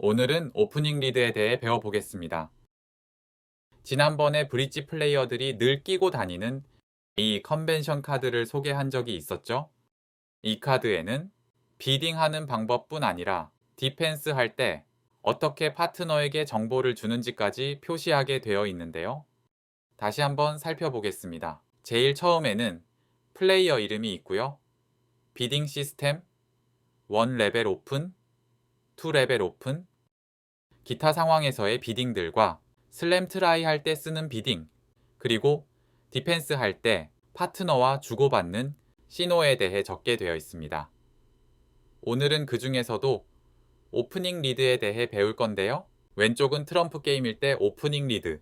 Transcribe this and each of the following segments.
오늘은 오프닝 리드에 대해 배워보겠습니다. 지난번에 브릿지 플레이어들이 늘 끼고 다니는 이 컨벤션 카드를 소개한 적이 있었죠? 이 카드에는 비딩하는 방법뿐 아니라 디펜스 할 때 어떻게 파트너에게 정보를 주는지까지 표시하게 되어 있는데요. 다시 한번 살펴보겠습니다. 제일 처음에는 플레이어 이름이 있고요. 비딩 시스템, 1 레벨 오픈, 2 레벨 오픈, 기타 상황에서의 비딩들과 슬램 트라이 할 때 쓰는 비딩, 그리고 디펜스 할 때 파트너와 주고받는 신호에 대해 적게 되어 있습니다. 오늘은 그 중에서도 오프닝 리드에 대해 배울 건데요. 왼쪽은 트럼프 게임일 때 오프닝 리드,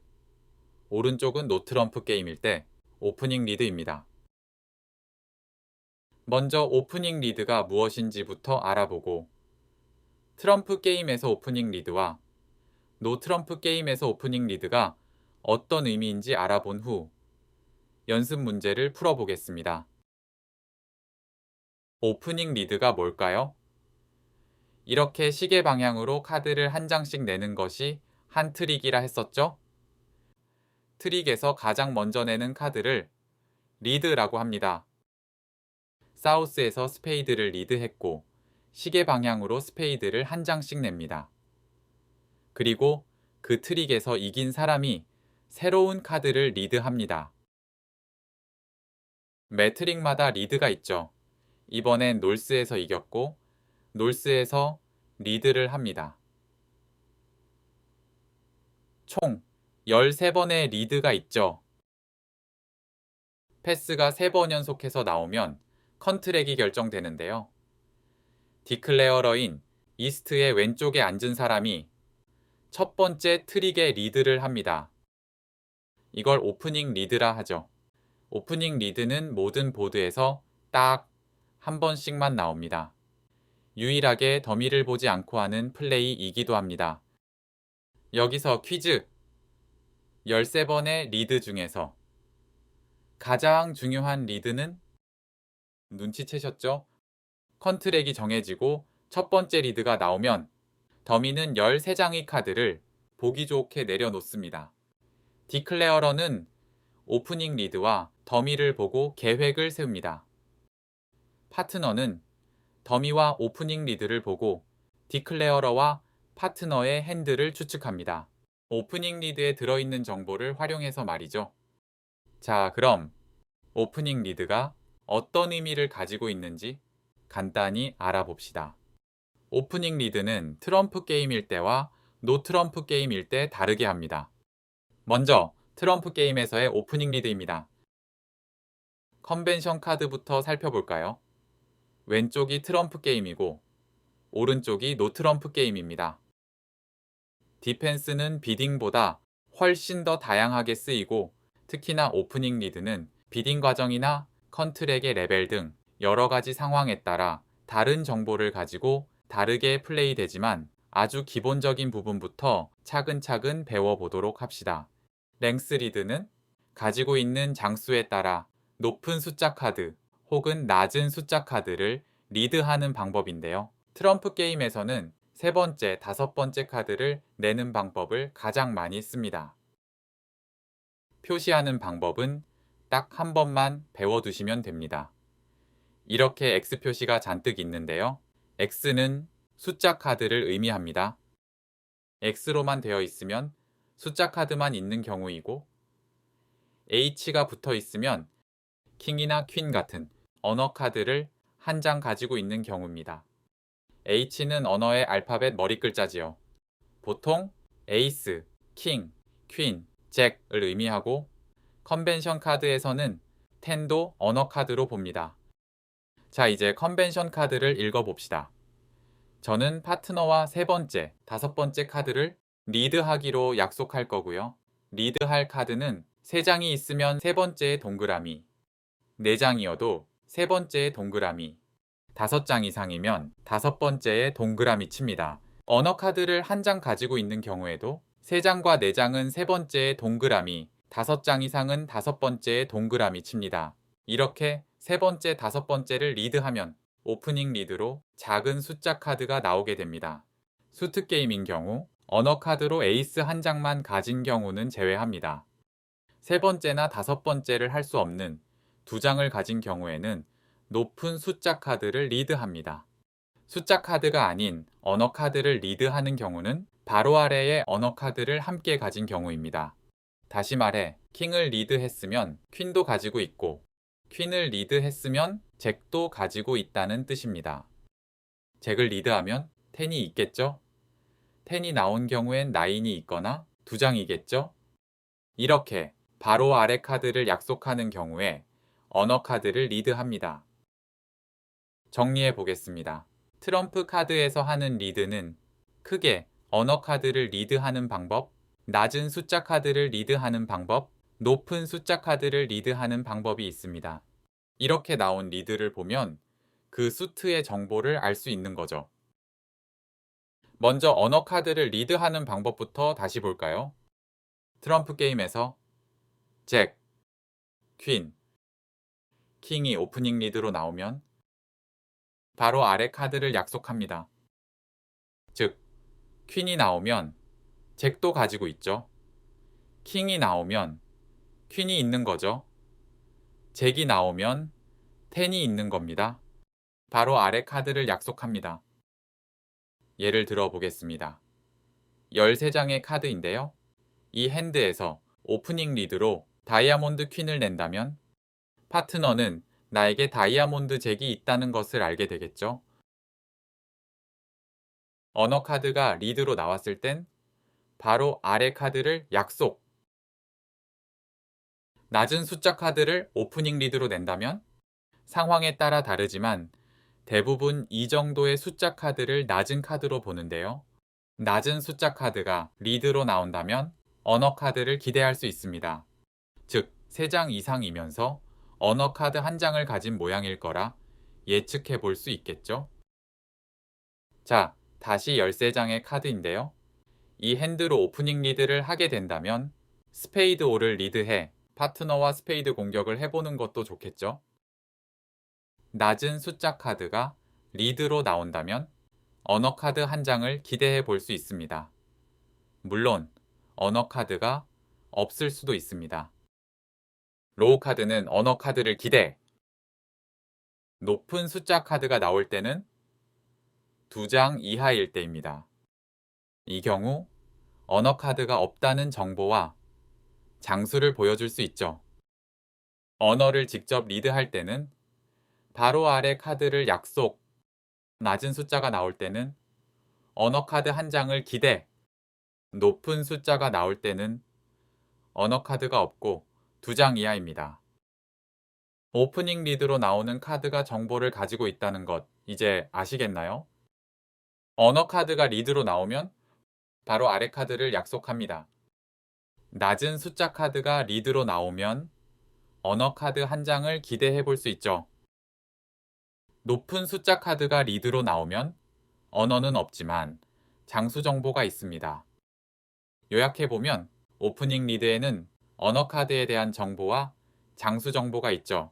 오른쪽은 노 트럼프 게임일 때 오프닝 리드입니다. 먼저 오프닝 리드가 무엇인지부터 알아보고 트럼프 게임에서 오프닝 리드와 노 트럼프 게임에서 오프닝 리드가 어떤 의미인지 알아본 후 연습 문제를 풀어보겠습니다. 오프닝 리드가 뭘까요? 이렇게 시계 방향으로 카드를 한 장씩 내는 것이 한 트릭이라 했었죠? 트릭에서 가장 먼저 내는 카드를 리드라고 합니다. 사우스에서 스페이드를 리드했고 시계 방향으로 스페이드를 한 장씩 냅니다. 그리고 그 트릭에서 이긴 사람이 새로운 카드를 리드합니다. 매 트릭마다 리드가 있죠. 이번엔 놀스에서 이겼고 놀스에서 리드를 합니다. 총 13번의 리드가 있죠. 패스가 3번 연속해서 나오면 컨트랙이 결정되는데요. 디클레어러인 이스트의 왼쪽에 앉은 사람이 첫 번째 트릭의 리드를 합니다. 이걸 오프닝 리드라 하죠. 오프닝 리드는 모든 보드에서 딱 한 번씩만 나옵니다. 유일하게 더미를 보지 않고 하는 플레이이기도 합니다. 여기서 퀴즈! 13번의 리드 중에서 가장 중요한 리드는 눈치채셨죠? 컨트랙이 정해지고 첫 번째 리드가 나오면 더미는 13장의 카드를 보기 좋게 내려놓습니다. 디클레어러는 오프닝 리드와 더미를 보고 계획을 세웁니다. 파트너는 더미와 오프닝 리드를 보고 디클레어러와 파트너의 핸들을 추측합니다. 오프닝 리드에 들어있는 정보를 활용해서 말이죠. 자, 그럼 오프닝 리드가 어떤 의미를 가지고 있는지 간단히 알아봅시다. 오프닝 리드는 트럼프 게임일 때와 노 트럼프 게임일 때 다르게 합니다. 먼저 트럼프 게임에서의 오프닝 리드입니다. 컨벤션 카드부터 살펴볼까요? 왼쪽이 트럼프 게임이고 오른쪽이 노 트럼프 게임입니다. 디펜스는 비딩보다 훨씬 더 다양하게 쓰이고 특히나 오프닝 리드는 비딩 과정이나 컨트랙의 레벨 등 여러 가지 상황에 따라 다른 정보를 가지고 다르게 플레이되지만 아주 기본적인 부분부터 차근차근 배워보도록 합시다. 랭스 리드는 가지고 있는 장수에 따라 높은 숫자 카드 혹은 낮은 숫자 카드를 리드하는 방법인데요. 트럼프 게임에서는 세 번째, 다섯 번째 카드를 내는 방법을 가장 많이 씁니다. 표시하는 방법은 딱 한 번만 배워두시면 됩니다. 이렇게 X 표시가 잔뜩 있는데요. X는 숫자 카드를 의미합니다. X로만 되어 있으면 숫자 카드만 있는 경우이고 H가 붙어 있으면 킹이나 퀸 같은 언어 카드를 한 장 가지고 있는 경우입니다. H는 언어의 알파벳 머리 글자지요. 보통 에이스, 킹, 퀸, 잭을 의미하고 컨벤션 카드에서는 10도 언어 카드로 봅니다. 자, 이제 컨벤션 카드를 읽어봅시다. 저는 파트너와 세 번째, 다섯 번째 카드를 리드하기로 약속할 거고요. 리드할 카드는 세 장이 있으면 세 번째의 동그라미, 네 장이어도 세 번째의 동그라미, 다섯 장 이상이면 다섯 번째의 동그라미 칩니다. 언어 카드를 한 장 가지고 있는 경우에도 세 장과 네 장은 세 번째의 동그라미, 다섯 장 이상은 다섯 번째의 동그라미 칩니다. 이렇게 세 번째, 다섯 번째를 리드하면 오프닝 리드로 작은 숫자 카드가 나오게 됩니다. 수트 게임인 경우 언어 카드로 에이스 한 장만 가진 경우는 제외합니다. 세 번째나 다섯 번째를 할 수 없는 두 장을 가진 경우에는 높은 숫자 카드를 리드합니다. 숫자 카드가 아닌 언어 카드를 리드하는 경우는 바로 아래에 언어 카드를 함께 가진 경우입니다. 다시 말해, 킹을 리드했으면 퀸도 가지고 있고, 퀸을 리드했으면 잭도 가지고 있다는 뜻입니다. 잭을 리드하면 10이 있겠죠? 10이 나온 경우엔 9이 있거나 2장이겠죠? 이렇게 바로 아래 카드를 약속하는 경우에 언어 카드를 리드합니다. 정리해 보겠습니다. 트럼프 카드에서 하는 리드는 크게 언어 카드를 리드하는 방법, 낮은 숫자 카드를 리드하는 방법, 높은 숫자 카드를 리드하는 방법이 있습니다. 이렇게 나온 리드를 보면 그 수트의 정보를 알 수 있는 거죠. 먼저 언어 카드를 리드하는 방법부터 다시 볼까요? 트럼프 게임에서 잭, 퀸, 킹이 오프닝 리드로 나오면 바로 아래 카드를 약속합니다. 즉, 퀸이 나오면 잭도 가지고 있죠. 킹이 나오면 퀸이 있는 거죠. 잭이 나오면 10이 있는 겁니다. 바로 아래 카드를 약속합니다. 예를 들어 보겠습니다. 13장의 카드인데요. 이 핸드에서 오프닝 리드로 다이아몬드 퀸을 낸다면 파트너는 나에게 다이아몬드 잭이 있다는 것을 알게 되겠죠. 언어 카드가 리드로 나왔을 땐 바로 아래 카드를 약속. 낮은 숫자 카드를 오프닝 리드로 낸다면 상황에 따라 다르지만 대부분 이 정도의 숫자 카드를 낮은 카드로 보는데요. 낮은 숫자 카드가 리드로 나온다면 언어 카드를 기대할 수 있습니다. 즉, 3장 이상이면서 언어 카드 한 장을 가진 모양일 거라 예측해 볼 수 있겠죠. 자, 다시 13장의 카드인데요. 이 핸드로 오프닝 리드를 하게 된다면 스페이드 5를 리드해 파트너와 스페이드 공격을 해보는 것도 좋겠죠. 낮은 숫자 카드가 리드로 나온다면 언어 카드 한 장을 기대해 볼 수 있습니다. 물론 언어 카드가 없을 수도 있습니다. 로우 카드는 언어 카드를 기대. 높은 숫자 카드가 나올 때는 2장 이하일 때입니다. 이 경우 언어 카드가 없다는 정보와 장수를 보여줄 수 있죠. 언어를 직접 리드할 때는 바로 아래 카드를 약속, 낮은 숫자가 나올 때는 언어 카드 한 장을 기대, 높은 숫자가 나올 때는 언어 카드가 없고 2장 이하입니다. 오프닝 리드로 나오는 카드가 정보를 가지고 있다는 것 이제 아시겠나요? 언어 카드가 리드로 나오면 바로 아래 카드를 약속합니다. 낮은 숫자 카드가 리드로 나오면 언어 카드 한 장을 기대해 볼 수 있죠. 높은 숫자 카드가 리드로 나오면 언어는 없지만 장수 정보가 있습니다. 요약해보면 오프닝 리드에는 언어 카드에 대한 정보와 장수 정보가 있죠.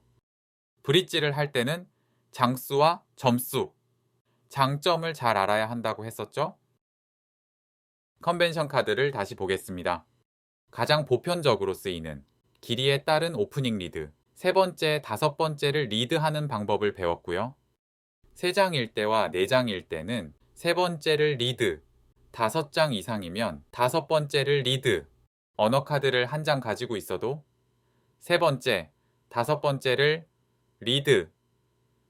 브릿지를 할 때는 장수와 점수, 장점을 잘 알아야 한다고 했었죠. 컨벤션 카드를 다시 보겠습니다. 가장 보편적으로 쓰이는 길이에 따른 오프닝 리드, 세 번째, 다섯 번째를 리드하는 방법을 배웠고요. 3장일 때와 4장일 때는 세 번째를 리드, 5장 이상이면 다섯 번째를 리드, 언어 카드를 한 장 가지고 있어도 세 번째, 다섯 번째를 리드,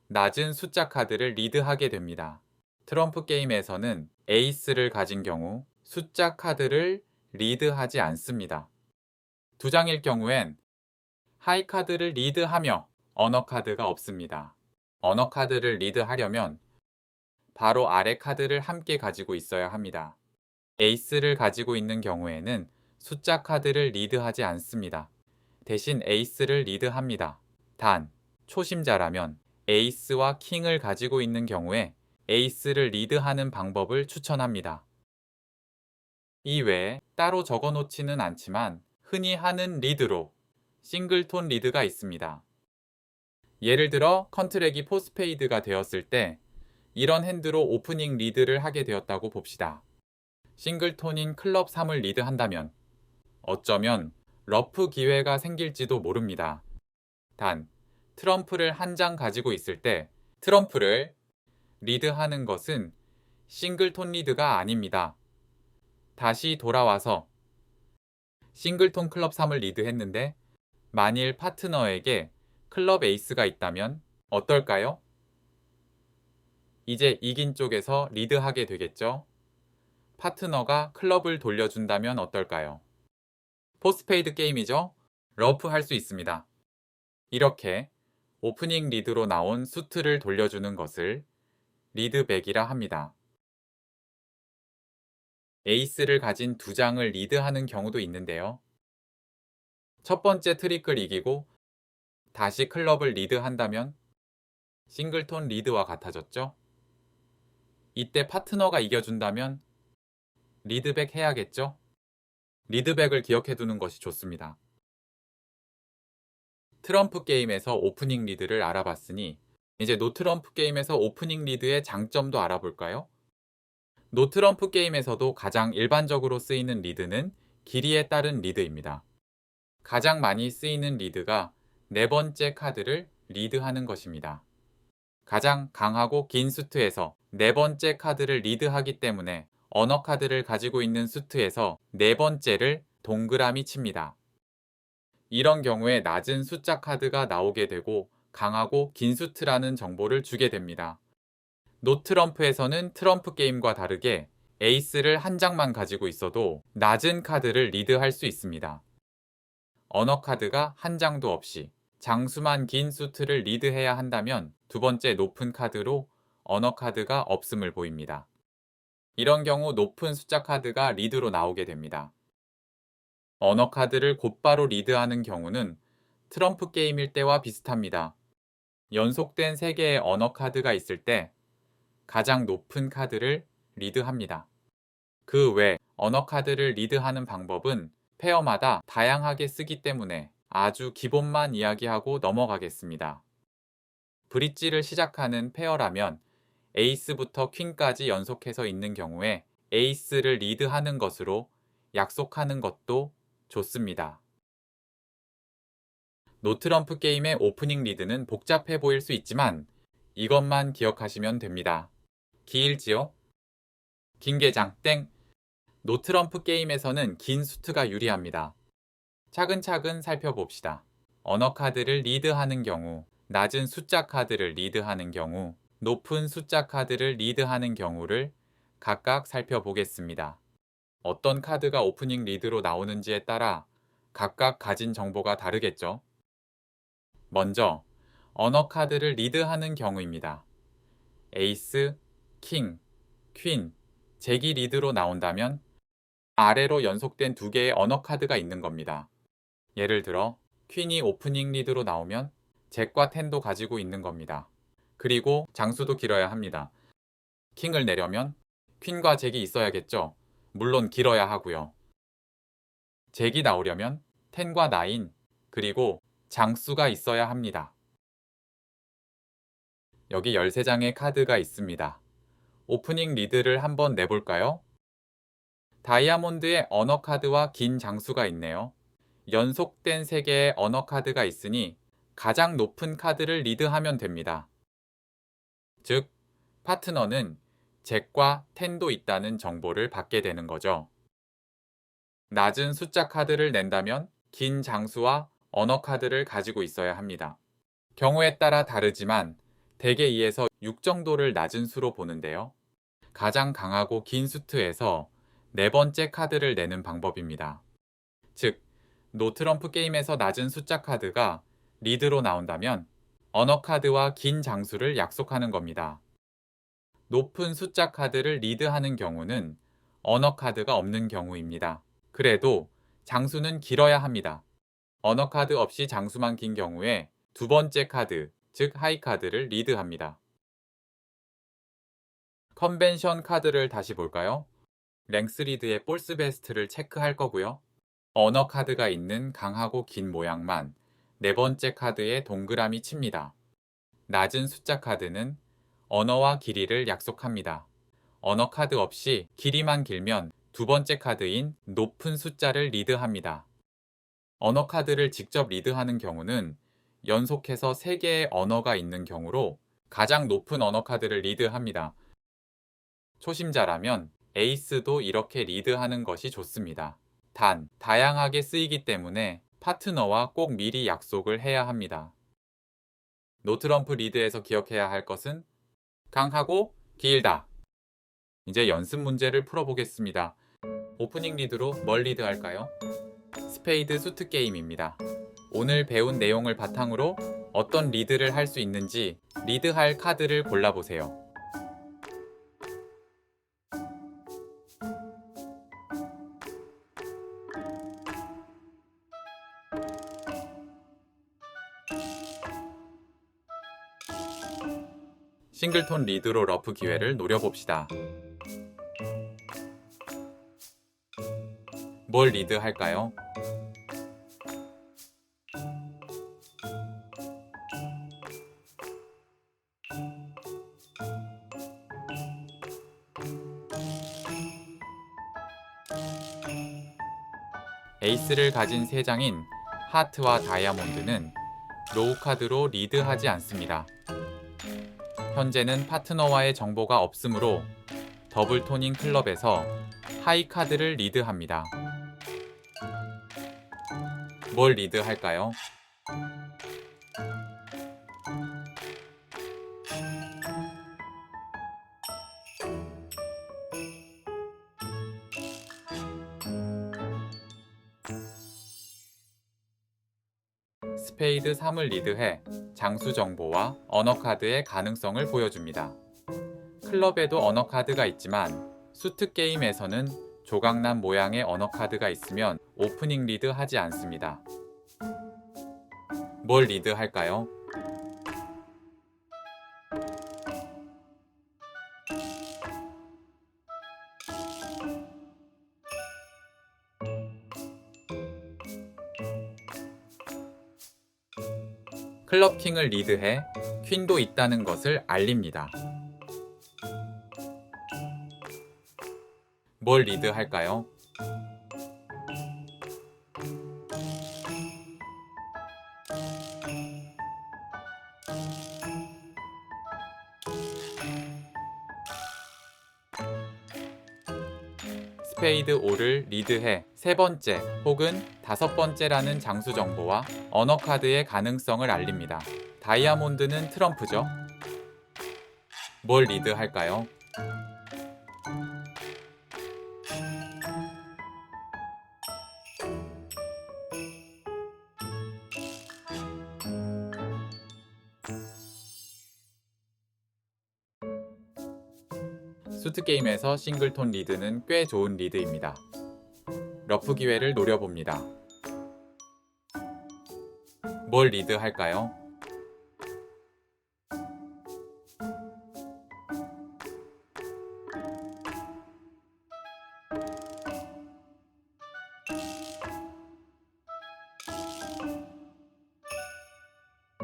낮은 숫자 카드를 리드하게 됩니다. 트럼프 게임에서는 에이스를 가진 경우 숫자 카드를 리드하지 않습니다. 2장일 경우엔 하이 카드를 리드하며 언어 카드가 없습니다. 언어 카드를 리드하려면 바로 아래 카드를 함께 가지고 있어야 합니다. 에이스를 가지고 있는 경우에는 숫자 카드를 리드하지 않습니다. 대신 에이스를 리드합니다. 단, 초심자라면 에이스와 킹을 가지고 있는 경우에 에이스를 리드하는 방법을 추천합니다. 이 외에 따로 적어 놓지는 않지만 흔히 하는 리드로 싱글톤 리드가 있습니다. 예를 들어 컨트랙이 포스페이드가 되었을 때 이런 핸드로 오프닝 리드를 하게 되었다고 봅시다. 싱글톤인 클럽 3을 리드한다면 어쩌면 러프 기회가 생길지도 모릅니다. 단, 트럼프를 한 장 가지고 있을 때 트럼프를 리드하는 것은 싱글톤 리드가 아닙니다. 다시 돌아와서 싱글톤 클럽 3을 리드했는데 만일 파트너에게 클럽 에이스가 있다면 어떨까요? 이제 이긴 쪽에서 리드하게 되겠죠? 파트너가 클럽을 돌려준다면 어떨까요? 포스페이드 게임이죠? 러프 할 수 있습니다. 이렇게 오프닝 리드로 나온 수트를 돌려주는 것을 리드백이라 합니다. 에이스를 가진 두 장을 리드하는 경우도 있는데요. 첫 번째 트릭을 이기고 다시 클럽을 리드한다면 싱글톤 리드와 같아졌죠? 이때 파트너가 이겨준다면 리드백 해야겠죠? 리드백을 기억해두는 것이 좋습니다. 트럼프 게임에서 오프닝 리드를 알아봤으니 이제 노트럼프 게임에서 오프닝 리드의 장점도 알아볼까요? 노트럼프 게임에서도 가장 일반적으로 쓰이는 리드는 길이에 따른 리드입니다. 가장 많이 쓰이는 리드가 네 번째 카드를 리드하는 것입니다. 가장 강하고 긴 수트에서 네 번째 카드를 리드하기 때문에 언어 카드를 가지고 있는 수트에서 네 번째를 동그라미 칩니다. 이런 경우에 낮은 숫자 카드가 나오게 되고 강하고 긴 수트라는 정보를 주게 됩니다. 노트럼프에서는 트럼프 게임과 다르게 에이스를 한 장만 가지고 있어도 낮은 카드를 리드할 수 있습니다. 언어 카드가 한 장도 없이 장수만 긴 수트를 리드해야 한다면 두 번째 높은 카드로 언어 카드가 없음을 보입니다. 이런 경우 높은 숫자 카드가 리드로 나오게 됩니다. 언어 카드를 곧바로 리드하는 경우는 트럼프 게임일 때와 비슷합니다. 연속된 3개의 언어 카드가 있을 때 가장 높은 카드를 리드합니다. 그 외 언어 카드를 리드하는 방법은 페어마다 다양하게 쓰기 때문에 아주 기본만 이야기하고 넘어가겠습니다. 브릿지를 시작하는 페어라면 에이스부터 퀸까지 연속해서 있는 경우에 에이스를 리드하는 것으로 약속하는 것도 좋습니다. 노트럼프 게임의 오프닝 리드는 복잡해 보일 수 있지만 이것만 기억하시면 됩니다. 길지요? 긴 게장 땡! 노트럼프 게임에서는 긴 수트가 유리합니다. 차근차근 살펴봅시다. 언어 카드를 리드하는 경우, 낮은 숫자 카드를 리드하는 경우, 높은 숫자 카드를 리드하는 경우를 각각 살펴보겠습니다. 어떤 카드가 오프닝 리드로 나오는지에 따라 각각 가진 정보가 다르겠죠? 먼저 언어 카드를 리드하는 경우입니다. 에이스, 킹, 퀸, 잭이 리드로 나온다면 아래로 연속된 2개의 언어 카드가 있는 겁니다. 예를 들어 퀸이 오프닝 리드로 나오면 잭과 텐도 가지고 있는 겁니다. 그리고 장수도 길어야 합니다. 킹을 내려면 퀸과 잭이 있어야겠죠. 물론 길어야 하고요. 잭이 나오려면 텐과 나인 그리고 장수가 있어야 합니다. 여기 13장의 카드가 있습니다. 오프닝 리드를 한번 내볼까요? 다이아몬드에 언어 카드와 긴 장수가 있네요. 연속된 3개의 언어 카드가 있으니 가장 높은 카드를 리드하면 됩니다. 즉, 파트너는 잭과 텐도 있다는 정보를 받게 되는 거죠. 낮은 숫자 카드를 낸다면 긴 장수와 언어 카드를 가지고 있어야 합니다. 경우에 따라 다르지만 대개 2에서 6 정도를 낮은 수로 보는데요. 가장 강하고 긴 수트에서 네 번째 카드를 내는 방법입니다. 즉, 노트럼프 게임에서 낮은 숫자 카드가 리드로 나온다면 언어 카드와 긴 장수를 약속하는 겁니다. 높은 숫자 카드를 리드하는 경우는 언어 카드가 없는 경우입니다. 그래도 장수는 길어야 합니다. 언어 카드 없이 장수만 긴 경우에 두 번째 카드, 즉 하이 카드를 리드합니다. 컨벤션 카드를 다시 볼까요? 랭스 리드의 폴스 베스트를 체크할 거고요. 언어 카드가 있는 강하고 긴 모양만 네 번째 카드에 동그라미 칩니다. 낮은 숫자 카드는 언어와 길이를 약속합니다. 언어 카드 없이 길이만 길면 두 번째 카드인 높은 숫자를 리드합니다. 언어 카드를 직접 리드하는 경우는 연속해서 3개의 언어가 있는 경우로 가장 높은 언어 카드를 리드합니다. 초심자라면 에이스도 이렇게 리드하는 것이 좋습니다. 단, 다양하게 쓰이기 때문에 파트너와 꼭 미리 약속을 해야 합니다. 노트럼프 리드에서 기억해야 할 것은 강하고 길다. 이제 연습 문제를 풀어보겠습니다. 오프닝 리드로 뭘 리드할까요? 스페이드 수트 게임입니다. 오늘 배운 내용을 바탕으로 어떤 리드를 할 수 있는지 리드할 카드를 골라보세요. 싱글톤 리드로 러프 기회를 노려봅시다. 뭘 리드할까요? 에이스를 가진 3장인 하트와 다이아몬드는 로우 카드로 리드하지 않습니다. 현재는 파트너와의 정보가 없으므로 더블 토닝 클럽에서 하이 카드를 리드합니다. 뭘 리드할까요? 스페이드 3을 리드해 장수 정보와 언어 카드의 가능성을 보여줍니다. 클럽에도 언어 카드가 있지만 수트 게임에서는 조각난 모양의 언어 카드가 있으면 오프닝 리드 하지 않습니다. 뭘 리드 할까요? 클럽 킹을 리드해 퀸도 있다는 것을 알립니다. 뭘 리드 할까요? 스페이드 5를 리드해 3번째 혹은 5번째라는 장수 정보와 언어 카드의 가능성을 알립니다. 다이아몬드는 트럼프죠. 뭘 리드 할까요? 수트 게임에서 싱글톤 리드는 꽤 좋은 리드입니다. 러프 기회를 노려봅니다. 뭘 리드 할까요?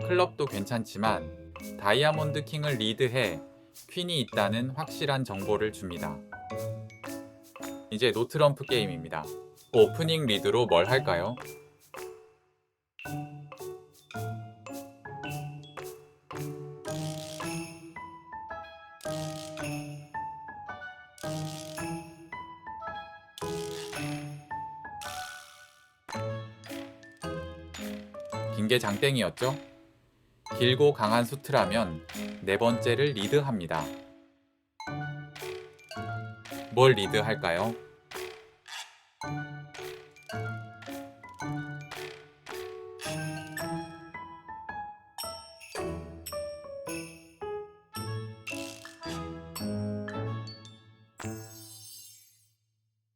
클럽도 괜찮지만 다이아몬드 킹을 리드해 퀸이 있다는 확실한 정보를 줍니다. 이제 노트럼프 게임입니다. 오프닝 리드로 뭘 할까요? 긴 게 장땡이었죠? 길고 강한 수트라면 4번째를 리드합니다. 뭘 리드할까요?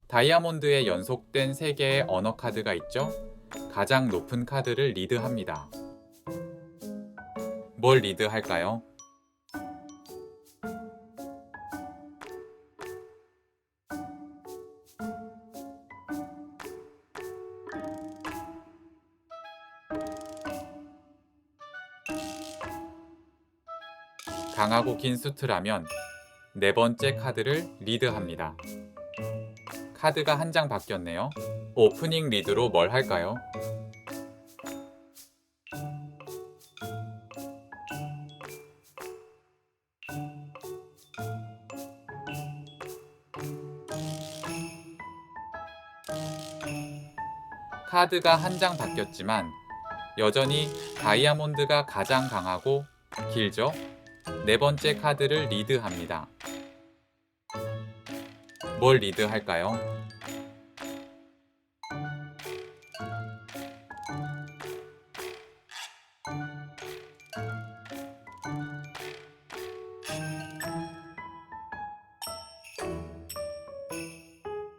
다이아몬드에 연속된 3개의 언어 카드가 있죠? 가장 높은 카드를 리드합니다. 뭘 리드할까요? 강하고 긴 수트라면 네 번째 카드를 리드합니다. 카드가 한 장 바뀌었네요. 오프닝 리드로 뭘 할까요? 카드가 한 장 바뀌었지만 여전히 다이아몬드가 가장 강하고 길죠? 네 번째 카드를 리드합니다. 뭘 리드할까요?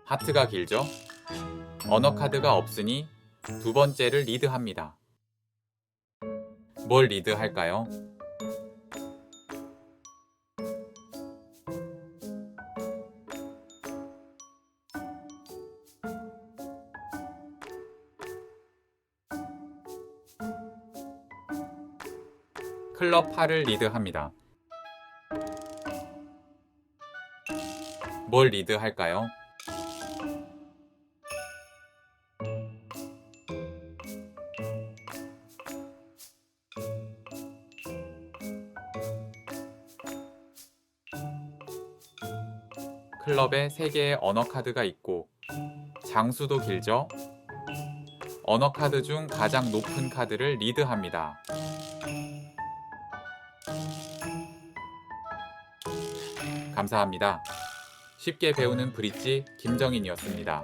하트가 길죠? 언어 카드가 없으니 두 번째를 리드합니다. 뭘 리드할까요? 클럽 8을 리드합니다. 뭘 리드할까요? 클럽에 3개의 언어 카드가 있고 장수도 길죠? 언어 카드 중 가장 높은 카드를 리드합니다. 감사합니다. 쉽게 배우는 브릿지 김정인이었습니다.